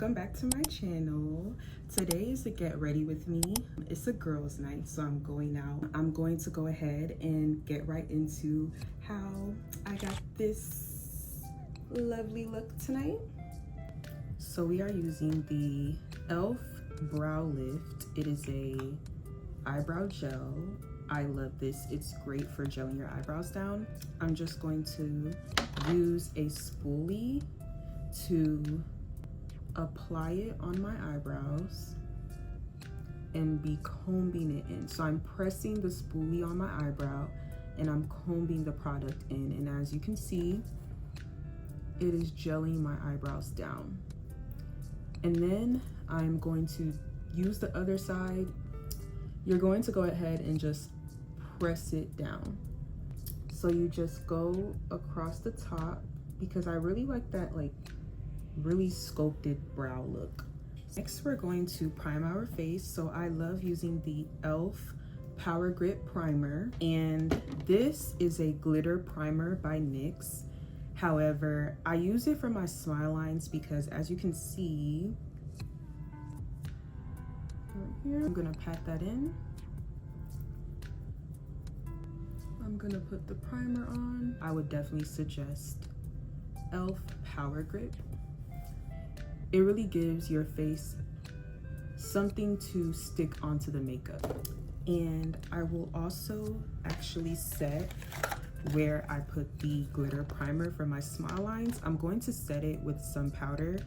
welcome back to my channel. Today is a get ready with me. It's a girls night, so I'm going out. I'm going to go ahead and get right into how I got this lovely look tonight. So we are using the e.l.f. brow lift. It is a eyebrow gel. I love this. It's great for gelling your eyebrows down. I'm just going to use a spoolie to apply it on my eyebrows and be combing it in. So I'm pressing the spoolie on my eyebrow and I'm combing the product in, and as you can see, it is gelling my eyebrows down. And then I'm going to use the other side. You're going to go ahead and just press it down. So you just go across the top, because I really like that really sculpted brow look. Next, we're going to prime our face. So I love using the e.l.f. Power Grip Primer, and this is a glitter primer by NYX. However, I use it for my smile lines because, as you can see right here, I'm gonna pat that in. I'm gonna put the primer on. I would definitely suggest e.l.f. Power Grip. It really gives your face something to stick onto the makeup. And I will also actually set where I put the glitter primer for my smile lines. I'm going to set it with some powder.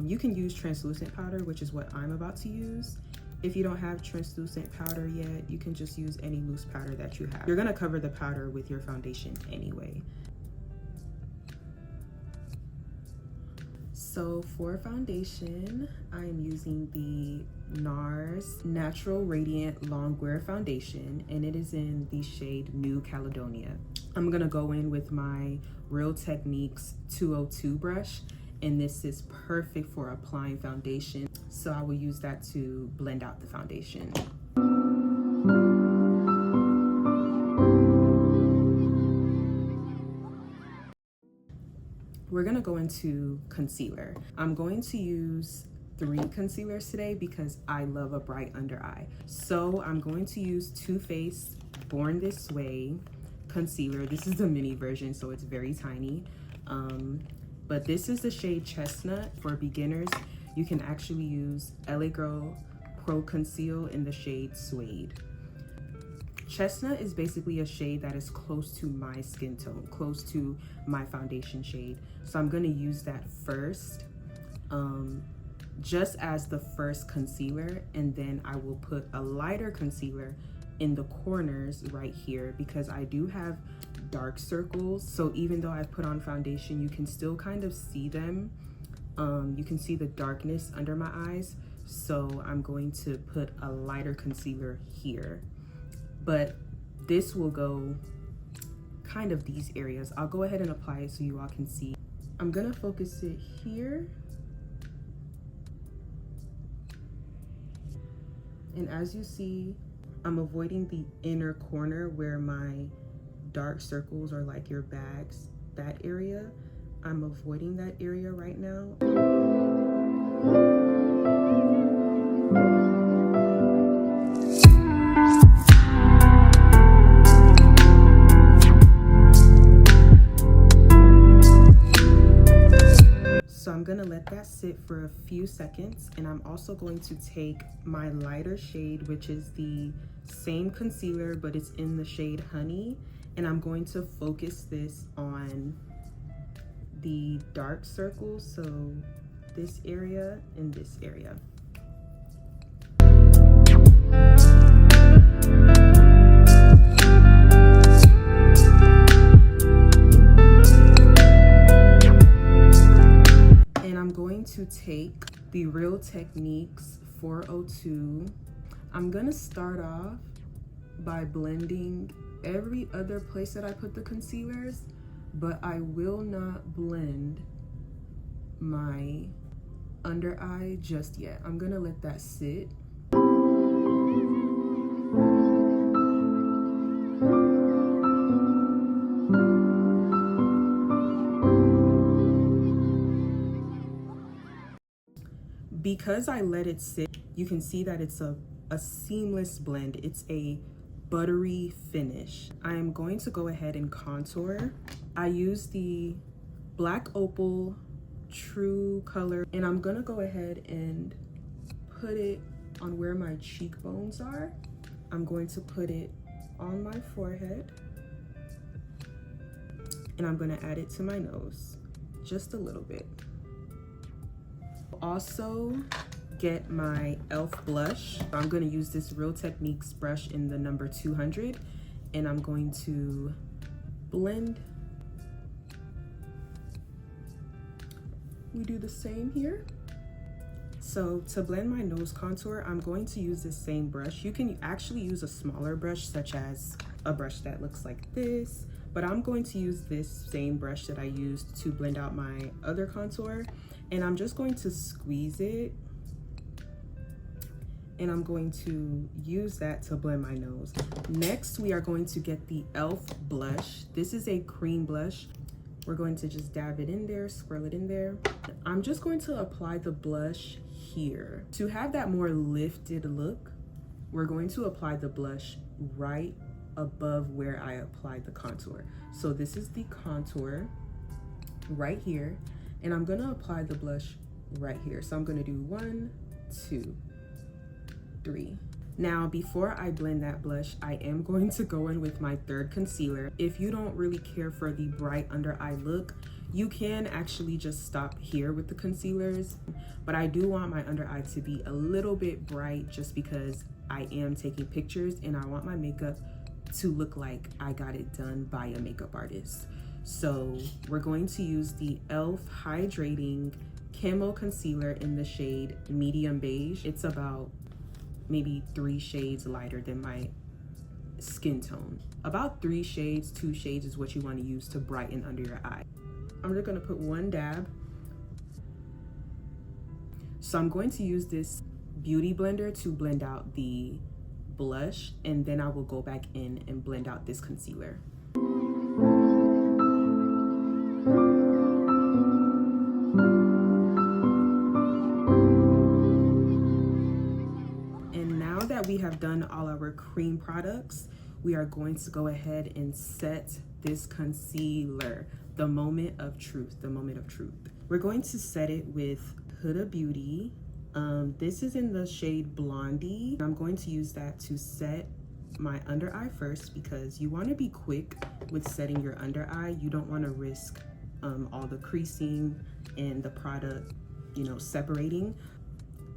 You can use translucent powder, which is what I'm about to use. If you don't have translucent powder yet, you can just use any loose powder that you have. You're gonna cover the powder with your foundation anyway. So for foundation, I am using the NARS Natural Radiant Longwear Foundation, and it is in the shade New Caledonia. I'm gonna go in with my Real Techniques 202 brush, and this is perfect for applying foundation. So I will use that to blend out the foundation. We're gonna go into concealer. I'm going to use 3 concealers today because I love a bright under eye. So I'm going to use Too Faced Born This Way concealer. This is the mini version, so it's very tiny. But this is the shade Chestnut. For beginners, you can actually use LA Girl Pro Conceal in the shade Suede. Chestnut is basically a shade that is close to my skin tone, close to my foundation shade. So I'm gonna use that first, just as the first concealer, and then I will put a lighter concealer in the corners right here, because I do have dark circles. So even though I've put on foundation, you can still kind of see them. You can see the darkness under my eyes. So I'm going to put a lighter concealer here. But this will go kind of these areas. I'll go ahead and apply it so you all can see. I'm gonna focus it here. And as you see, I'm avoiding the inner corner where my dark circles are like your bags, that area. I'm avoiding that area right now. So I'm gonna let that sit for a few seconds, and I'm also going to take my lighter shade, which is the same concealer, but it's in the shade Honey, and I'm going to focus this on the dark circles, so this area and this area. To take the Real Techniques 402. I'm gonna start off by blending every other place that I put the concealers, but I will not blend my under eye just yet. I'm gonna let that sit. Because I let it sit, you can see that it's a seamless blend. It's a buttery finish. I'm going to go ahead and contour. I use the Black Opal True Color, and I'm gonna go ahead and put it on where my cheekbones are. I'm going to put it on my forehead, and I'm gonna add it to my nose, just a little bit. Also get my e.l.f. blush. I'm gonna use this Real Techniques brush in the number 200, and I'm going to blend. We do the same here. So to blend my nose contour, I'm going to use this same brush. You can actually use a smaller brush, such as a brush that looks like this, but I'm going to use this same brush that I used to blend out my other contour, and I'm just going to squeeze it, and I'm going to use that to blend my nose. Next, we are going to get the e.l.f. blush. This is a cream blush. We're going to just dab it in there, swirl it in there. I'm just going to apply the blush here. To have that more lifted look, we're going to apply the blush right above where I applied the contour. So this is the contour right here, and I'm gonna apply the blush right here. So I'm gonna do 1, 2, 3. Now, before I blend that blush, I am going to go in with my third concealer. If you don't really care for the bright under eye look, you can actually just stop here with the concealers, but I do want my under eye to be a little bit bright just because I am taking pictures and I want my makeup to look like I got it done by a makeup artist. So we're going to use the e.l.f. Hydrating Camo Concealer in the shade Medium Beige. It's about maybe 3 shades lighter than my skin tone. About 3 shades, 2 shades is what you want to use to brighten under your eye. I'm just gonna put 1 dab. So I'm going to use this beauty blender to blend out the blush, and then I will go back in and blend out this concealer. We have done all our cream products, we are going to go ahead and set this concealer, the moment of truth. We're going to set it with Huda Beauty. This is in the shade Blondie. I'm going to use that to set my under eye first because you want to be quick with setting your under eye. You don't want to risk all the creasing and the product, you know, separating.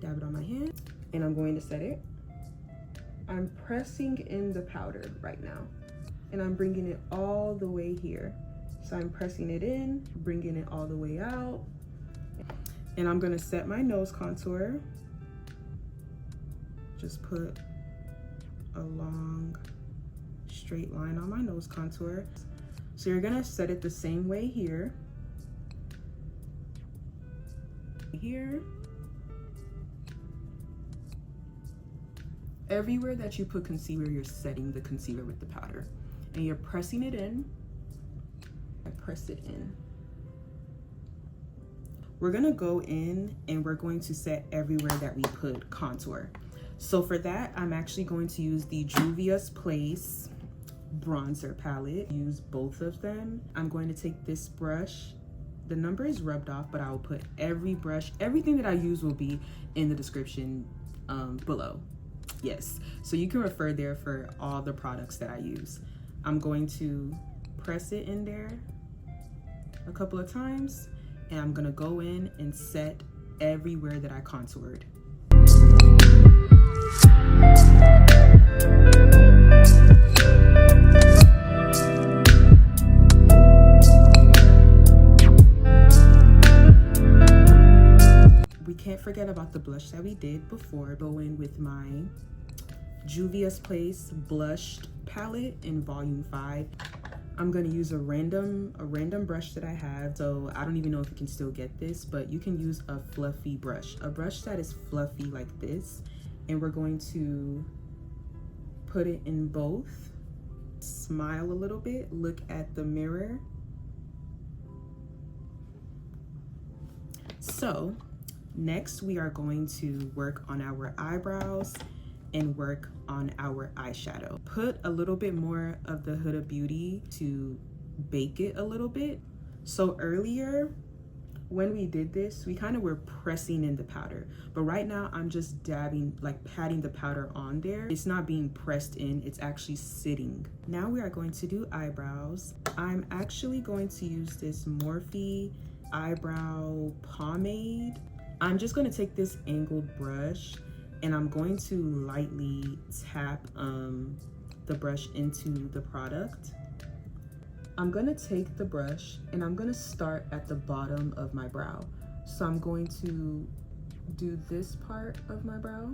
Dab it on my hand, and I'm going to set it. I'm pressing in the powder right now, and I'm bringing it all the way here. So I'm pressing it in, bringing it all the way out, and I'm gonna set my nose contour. Just put a long straight line on my nose contour. So you're gonna set it the same way here. Here. Everywhere that you put concealer, you're setting the concealer with the powder, and you're pressing it in. I press it in. We're gonna go in and we're going to set everywhere that we put contour. So for that, I'm actually going to use the Juvia's Place bronzer palette. Use both of them. I'm going to take this brush. The number is rubbed off, but I will put every brush, everything that I use will be in the description below. Yes, so you can refer there for all the products that I use. I'm going to press it in there a couple of times, and I'm gonna go in and set everywhere that I contoured. We can't forget about the blush that we did before. Go in with my Juvia's Place blushed palette in volume 5. I'm gonna use a random brush that I have. So I don't even know if you can still get this, but you can use a fluffy brush, a brush that is fluffy like this. And we're going to put it in both. Smile a little bit, look at the mirror. So Next, we are going to work on our eyebrows and work on our eyeshadow. Put a little bit more of the Huda Beauty to bake it a little bit. So earlier, when we did this, we kind of were pressing in the powder, but right now I'm just dabbing, like patting the powder on there. It's not being pressed in, it's actually sitting. Now we are going to do eyebrows. I'm actually going to use this Morphe eyebrow pomade. I'm just going to take this angled brush and I'm going to lightly tap the brush into the product. I'm gonna take the brush and I'm gonna start at the bottom of my brow. So I'm going to do this part of my brow,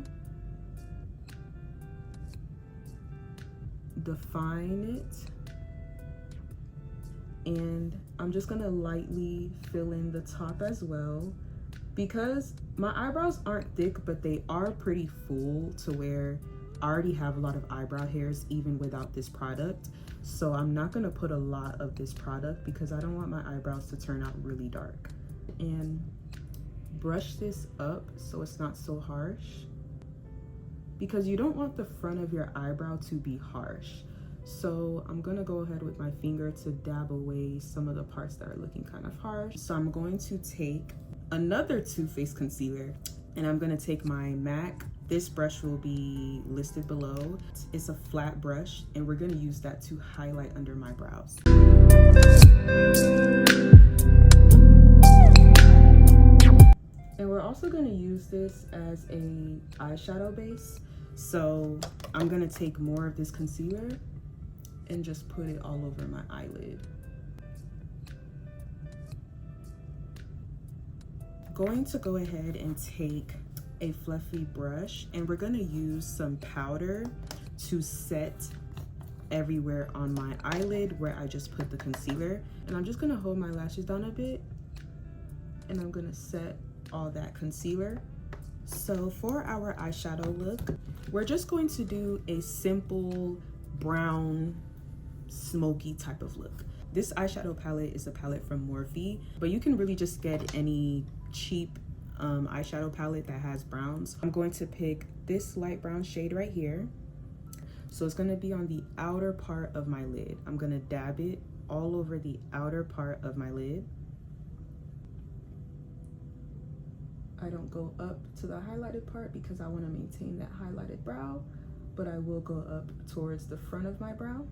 define it, and I'm just gonna lightly fill in the top as well, because my eyebrows aren't thick, but they are pretty full to where I already have a lot of eyebrow hairs even without this product. So I'm not gonna put a lot of this product because I don't want my eyebrows to turn out really dark. And brush this up so it's not so harsh, because you don't want the front of your eyebrow to be harsh. So I'm gonna go ahead with my finger to dab away some of the parts that are looking kind of harsh. So I'm going to take another Too Faced concealer and I'm gonna take my MAC. This brush will be listed below. It's a flat brush and we're gonna use that to highlight under my brows. And we're also gonna use this as a eyeshadow base. So I'm gonna take more of this concealer and just put it all over my eyelid. Going to go ahead and take a fluffy brush and we're gonna use some powder to set everywhere on my eyelid where I just put the concealer. And I'm just gonna hold my lashes down a bit and I'm gonna set all that concealer. So for our eyeshadow look, we're just going to do a simple brown smoky type of look. This eyeshadow palette is a palette from Morphe, but you can really just get any cheap eyeshadow palette that has browns. I'm going to pick this light brown shade right here. So it's going to be on the outer part of my lid. I'm going to dab it all over the outer part of my lid. I don't go up to the highlighted part because I want to maintain that highlighted brow, but I will go up towards the front of my brow.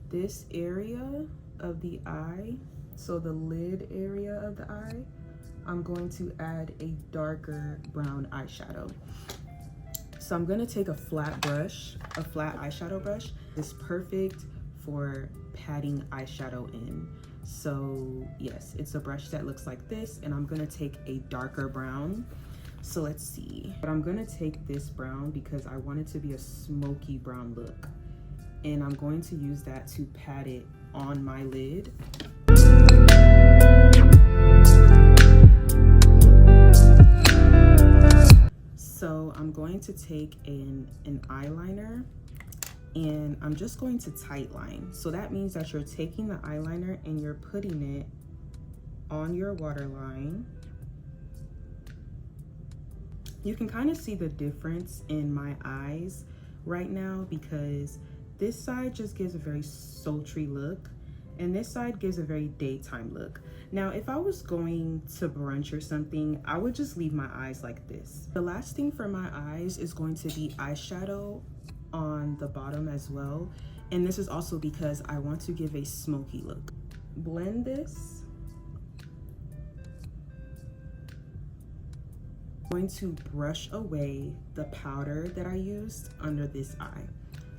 This area of the eye, so the lid area of the eye, I'm going to add a darker brown eyeshadow. So I'm gonna take a flat brush, a flat eyeshadow brush. It's perfect for patting eyeshadow in. So yes, it's a brush that looks like this, and I'm gonna take a darker brown. So let's see. But I'm gonna take this brown because I want it to be a smoky brown look. And I'm going to use that to pat it on my lid. So I'm going to take an eyeliner and I'm just going to tight line. So that means that you're taking the eyeliner and you're putting it on your waterline. You can kind of see the difference in my eyes right now because this side just gives a very sultry look and this side gives a very daytime look. Now, if I was going to brunch or something, I would just leave my eyes like this. The last thing for my eyes is going to be eyeshadow on the bottom as well. And this is also because I want to give a smoky look. Blend this. I'm going to brush away the powder that I used under this eye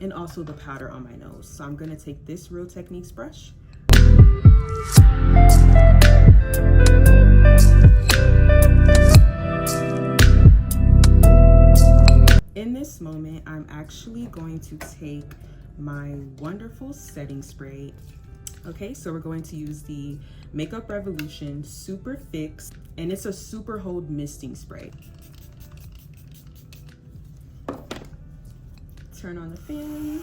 and also the powder on my nose. So I'm gonna take this Real Techniques brush. In this moment, I'm actually going to take my wonderful setting spray. Okay, so we're going to use the Makeup Revolution Super Fix, and it's a super hold misting spray. Turn on the fan.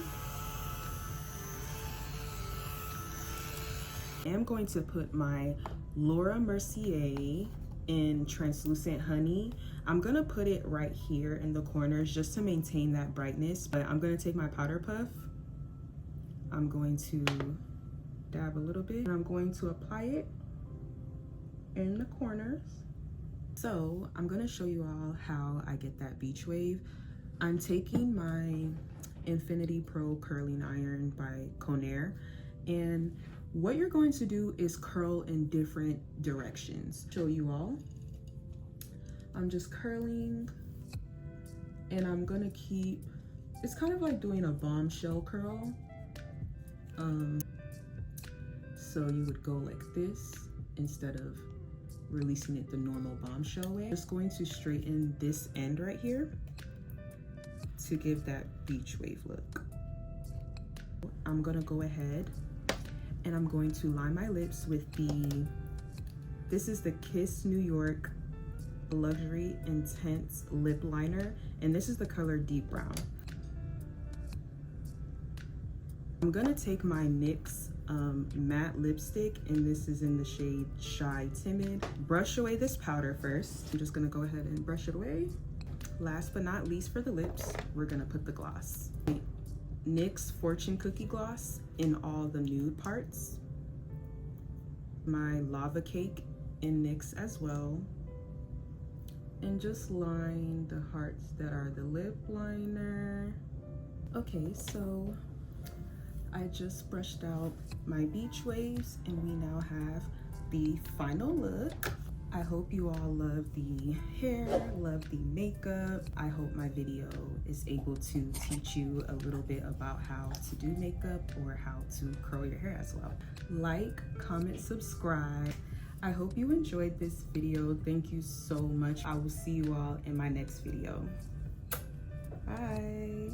I'm going to put my Laura Mercier in translucent honey. I'm gonna put it right here in the corners just to maintain that brightness, but I'm gonna take my powder puff. I'm going to dab a little bit and I'm going to apply it in the corners. So I'm gonna show you all how I get that beach wave. I'm taking my Infinity Pro curling iron by Conair, and what you're going to do is curl in different directions. Show you all. I'm just curling and I'm gonna keep, it's kind of like doing a bombshell curl. So you would go like this instead of releasing it the normal bombshell way. Just going to straighten this end right here to give that beach wave look. I'm gonna go ahead and I'm going to line my lips with this is the Kiss New York Luxury Intense Lip Liner, and this is the color Deep Brown. I'm gonna take my NYX matte lipstick, and this is in the shade Shy Timid. Brush away this powder first. I'm just gonna go ahead and brush it away. Last but not least, for the lips, we're gonna put the gloss. NYX Fortune Cookie Gloss in all the nude parts. My Lava Cake in NYX as well. And just line the hearts that are the lip liner. Okay, so I just brushed out my beach waves and we now have the final look. I hope you all love the hair, love the makeup. I hope my video is able to teach you a little bit about how to do makeup or how to curl your hair as well. Like, comment, subscribe. I hope you enjoyed this video. Thank you so much. I will see you all in my next video. Bye.